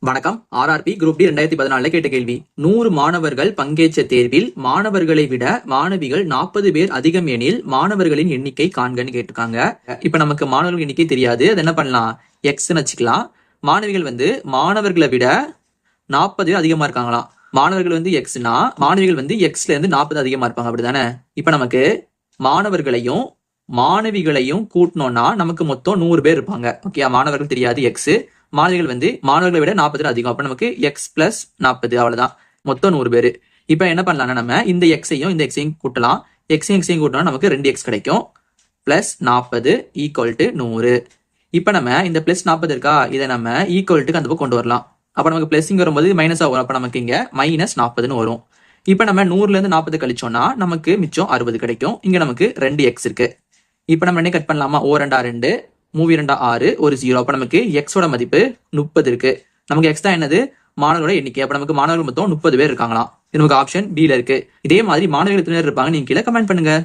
வணக்கம். RRB group D 2014 கேட்ட கேள்வி. 100 மாணவர்கள் பங்கேற்ற தேர்வில் மாணவர்களை விட மாணவிகள் 40 பேர் அதிகம் எனில் மாணவர்களின் எண்ணிக்கை காண்கன்னு கேட்டிருக்காங்க. இப்ப நமக்கு மாணவர்கள் எண்ணிக்கை தெரியாது. அது என்ன பண்ணலாம், எக்ஸ்ன்னு வச்சுக்கலாம். மாணவிகள் மாணவர்களை விட 40 பேர் அதிகமா இருக்காங்களாம். மாணவர்கள் எக்ஸ்னா மாணவிகள் எக்ஸ்ல இருந்து 40 அதிகமா இருப்பாங்க, அப்படிதானே? இப்ப நமக்கு மாணவர்களையும் மாணவிகளையும் கூட்டணும்னா நமக்கு மொத்தம் 100 பேர் இருப்பாங்க. ஓகே, மாணவர்கள் தெரியாது எக்ஸ், மாணவிகள் மாணவர்களை விட 40 அதிகம். அப்ப நமக்கு எக்ஸ் பிளஸ் 40, அவ்வளவுதான், மொத்தம் 100 பேரு. இப்ப என்ன பண்ணலாம்னா நம்ம இந்த எக்ஸையும் இந்த எக்ஸையும் கூட்டலாம். எக்ஸையும் கூட்டலாம், நமக்கு 2x கிடைக்கும். Plus 40 equal to 100. இப்ப நம்ம இந்த பிளஸ் 40 இருக்கா, இதை நம்ம ஈக்குவல்ட்டுக்கு அந்த பக்கம் கொண்டு வரலாம். அப்ப நமக்கு பிளஸ் இங்க வரும்போது மைனஸ் ஆகும். அப்ப நமக்கு இங்க மைனஸ் 40ன்னு வரும். இப்ப நம்ம 100ல இருந்து 40 கழிச்சோம்னா நமக்கு மிச்சம் 60 கிடைக்கும். இங்க நமக்கு 2x இருக்கு. இப்ப நம்ம என்ன கட் பண்ணலாமா, ஓ 2 2 மூவி 2 6 ஒரு 0. அப்ப நமக்கு எக்ஸோட மதிப்பு 30 இருக்கு. நமக்கு எக்ஸ் தான் என்னது, மாணவர்களோட எண்ணிக்கை. அப்ப நமக்கு மாணவர்கள் மொத்தம் 30 பேர் இருக்காங்களாம். இது நமக்கு ஆப்ஷன் B ல இருக்கு. இதே மாதிரி மாணவர்கள் எத்தனை பேர் இருப்பாங்க நீங்க கீழே கமெண்ட் பண்ணுங்க.